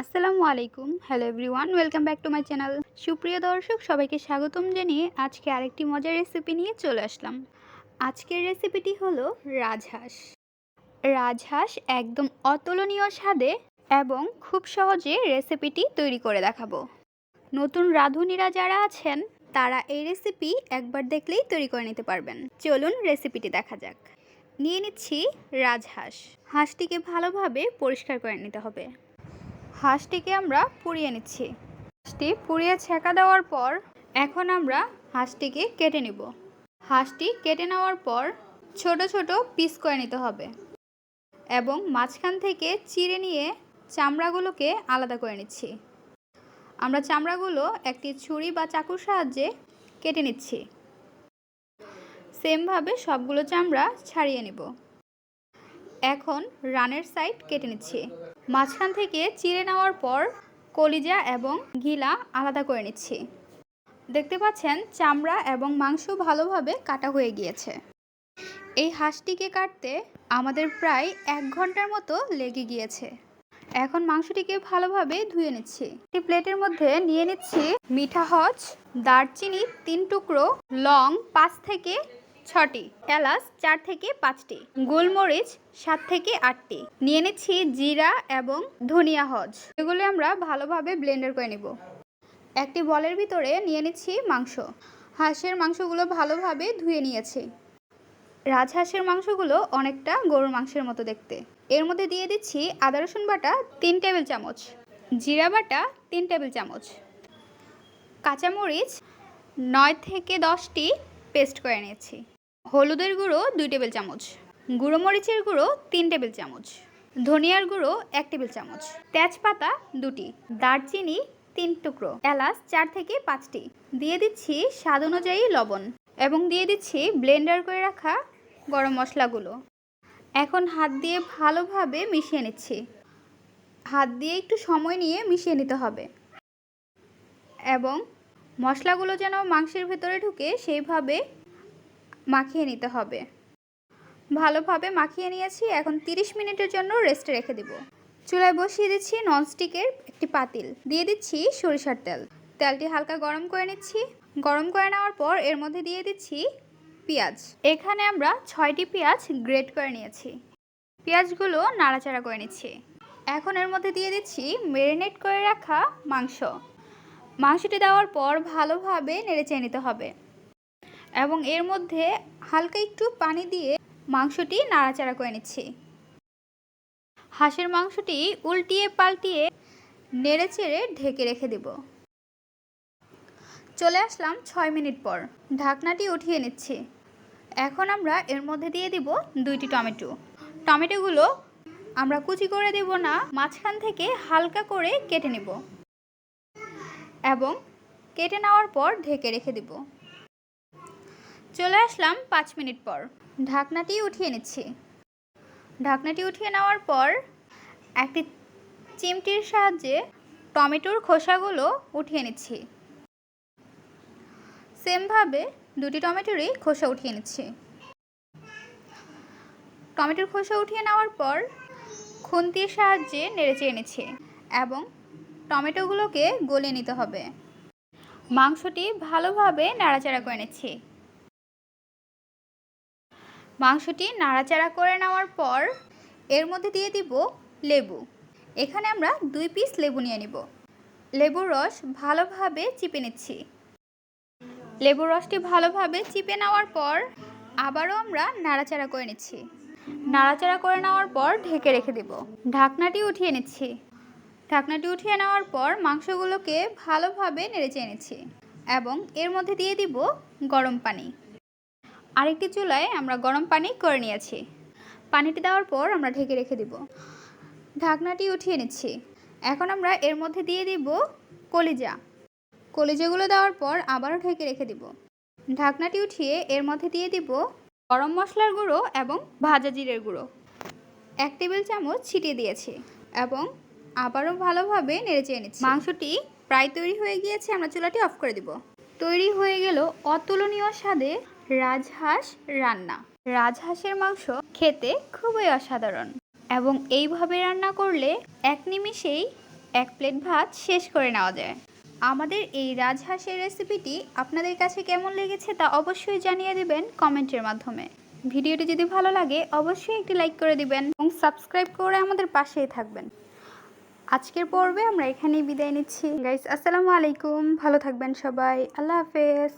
আসসালামু আলাইকুম। Hello everyone, welcome back to my channel. সুপ্রিয় দর্শক, সবাইকে স্বাগতম জানিয়ে আজকে আরেকটি মজার রেসিপি নিয়ে চলে আসলাম। আজকের রেসিপিটি হলো রাজহাঁস। রাজহাঁস একদম অতুলনীয় স্বাদে এবং খুব সহজে রেসিপিটি তৈরি করে দেখাবো। নতুন রাঁধুনিরা যারা আছেন তারা এই রেসিপি একবার দেখলেই তৈরি করে নিতে পারবেন। চলুন রেসিপিটি দেখা যাক। নিয়ে নিচ্ছি রাজহাঁস। হাঁসটিকে ভালোভাবে পরিষ্কার করে নিতে হবে। হাঁসটিকে আমরা পুড়িয়ে নিচ্ছি। হাঁসটি পুড়িয়ে ছেঁকা দেওয়ার পর এখন আমরা হাঁসটিকে কেটে নিব। হাঁসটি কেটে নেওয়ার পর ছোট ছোট পিস করে নিতে হবে এবং মাঝখান থেকে চিড়ে নিয়ে চামড়াগুলোকে আলাদা করে নিচ্ছি। আমরা চামড়াগুলো একটি ছুরি বা চাকুর সাহায্যে কেটে নিচ্ছি। সেমভাবে সবগুলো চামড়া ছাড়িয়ে নিব। এখন রানের সাইড কেটে নিচ্ছি। মাঝখান থেকে চিড়ে নেওয়ার পর কলিজা এবং গিলা আলাদা করে নিচ্ছি। দেখতে পাচ্ছেন চামড়া এবং মাংস ভালোভাবে কাটা হয়ে গিয়েছে। এই হাঁসটিকে কাটতে আমাদের প্রায় 1 ঘন্টার মতো লেগে গিয়েছে। এখন মাংসটিকে ভালোভাবে ধুয়ে নিচ্ছি। একটি প্লেটের মধ্যে নিয়ে নিচ্ছি মিঠা হজ, দারচিনি 3 টুকরো, লং 5 থেকে 6টি, এলাচ 4 থেকে 5টি, গোলমরিচ 7 থেকে 8টি, নিয়ে নিচ্ছি জিরা এবং ধনিয়া হজ। এগুলো আমরা ভালোভাবে ব্লেন্ডার করে নিব। একটি বলের ভিতরে নিয়ে নিচ্ছি মাংস। হাঁসের মাংসগুলো ভালোভাবে ধুয়ে নিয়েছি। রাজহাঁসের মাংসগুলো অনেকটা গরুর মাংসের মতো দেখতে। এর মধ্যে দিয়ে দিচ্ছি আদা রসুন বাটা 3 টেবিল চামচ, জিরা বাটা 3 টেবিল চামচ, কাঁচামরিচ 9 থেকে 10টি পেস্ট করে নিয়েছি, হলুদের গুঁড়ো 2 টেবিল চামচ, গুঁড়ো মরিচের গুঁড়ো 3 টেবিল চামচ, ধনিয়ার গুঁড়ো 1 টেবিল চামচ, তেজপাতা 2টি, দারচিনি 3 টুকরো, এলাচ 4 থেকে 5টি, দিয়ে দিচ্ছি স্বাদ অনুযায়ী লবণ এবং দিয়ে দিচ্ছি ব্লেন্ডার করে রাখা গরম মশলাগুলো। এখন হাত দিয়ে ভালোভাবে মিশিয়ে নিচ্ছি। হাত দিয়ে একটু সময় নিয়ে মিশিয়ে নিতে হবে এবং মশলাগুলো যেন মাংসের ভেতরে ঢুকে সেইভাবে মাখিয়ে নিতে হবে। ভালোভাবে মাখিয়ে নিয়েছি। এখন 30 মিনিটের জন্য রেস্টে রেখে দেব। চুলায় বসিয়ে দিচ্ছি ননস্টিকের একটি পাতিল। দিয়ে দিচ্ছি সরিষার তেল। তেলটি হালকা গরম করে নিচ্ছি। গরম করে নেওয়ার পর এর মধ্যে দিয়ে দিচ্ছি পেঁয়াজ। এখানে আমরা 6টি পেঁয়াজ গ্রেট করে নিয়েছি। পেঁয়াজগুলো নাড়াচাড়া করে নিচ্ছি। এখন এর মধ্যে দিয়ে দিচ্ছি ম্যারিনেট করে রাখা মাংস। মাংসটি দেওয়ার পর ভালোভাবে নেড়েচেড়ে নিতে হবে এবং এর মধ্যে হালকা একটু পানি দিয়ে মাংসটি নাড়াচাড়া করে নিচ্ছি। হাঁসের মাংসটি উল্টিয়ে পাল্টিয়ে নেড়েচেড়ে ঢেকে রেখে দেব। চলে আসলাম 6 মিনিট পর। ঢাকনাটি উঠিয়ে নিচ্ছি। এখন আমরা এর মধ্যে দিয়ে দিব 2টি টমেটো। টমেটোগুলো আমরা কুচি করে দেব না, মাঝখান থেকে হালকা করে কেটে নেব এবং কেটে নেওয়ার পর ঢেকে রেখে দেব। চলে আসলাম 5 মিনিট পর। ঢাকনাটি উঠিয়ে নিচ্ছি। ঢাকনাটি উঠিয়ে নেওয়ার পর একটি চিমটির সাহায্যে টমেটোর খোসাগুলো উঠিয়ে নিচ্ছি। সেমভাবে 2টি টমেটোরই খোসা উঠিয়ে নিচ্ছি। টমেটোর খোসা উঠিয়ে নেওয়ার পর খুন্তির সাহায্যে নেড়েচেড়ে নিচ্ছি এবং টমেটোগুলোকে গলিয়ে নিতে হবে। মাংসটি ভালোভাবে নাড়াচাড়া করে নিচ্ছি। মাংসটি নাড়াচাড়া করে নেওয়ার পর এর মধ্যে দিয়ে দিব লেবু। এখানে আমরা 2 পিস লেবু নিয়ে নিব। লেবুর রস ভালোভাবে চিপে নিচ্ছি। লেবুর রসটি ভালোভাবে চিপে নেওয়ার পর আবারও আমরা নাড়াচাড়া করে নিচ্ছি। নাড়াচাড়া করে নেওয়ার পর ঢেকে রেখে দেব। ঢাকনাটি উঠিয়ে নিচ্ছি। ঢাকনাটি উঠিয়ে নেওয়ার পর মাংসগুলোকে ভালোভাবে নেড়েচেড়ে নিচ্ছি এবং এর মধ্যে দিয়ে দিব গরম পানি। আরেকটি চুলায় আমরা গরম পানি করে নিয়েছি। পানিটি দেওয়ার পর আমরা ঢেকে রেখে দেব। ঢাকনাটি উঠিয়ে নিচ্ছি। এখন আমরা এর মধ্যে দিয়ে দিব কলিজা। কলিজাগুলো দেওয়ার পর আবারও ঢেকে রেখে দিব। ঢাকনাটি উঠিয়ে এর মধ্যে দিয়ে দিব গরম মশলার গুঁড়ো এবং ভাজা জিরের গুঁড়ো 1 টেবিল চামচ ছিটিয়ে দিয়েছি এবং আবারও ভালোভাবে নেড়েচেড়ে নিচ্ছি। মাংসটি প্রায় তৈরি হয়ে গিয়েছে। আমরা চুলাটি অফ করে দিব। তৈরি হয়ে গেল অতুলনীয় স্বাদে রাজহাঁস রান্না। রাজহাঁসের মাংস খেতে খুবই অসাধারণ এবং এইভাবে রান্না করলে 1 নিমিষেই এক প্লেট ভাত শেষ করে নেওয়া যায়। আমাদের এই রাজহাঁসের রেসিপিটি আপনাদের কাছে কেমন লেগেছে তা অবশ্যই জানিয়ে দিবেন কমেন্টের মাধ্যমে। ভিডিওটি যদি ভালো লাগে অবশ্যই একটি লাইক করে দিবেন এবং সাবস্ক্রাইব করে আমাদের পাশেই থাকবেন। আজকের পর্বে আমরা এখানেই বিদায় নিচ্ছি গাইস। আসসালামু আলাইকুম, ভালো থাকবেন সবাই, আল্লাহ হাফেজ।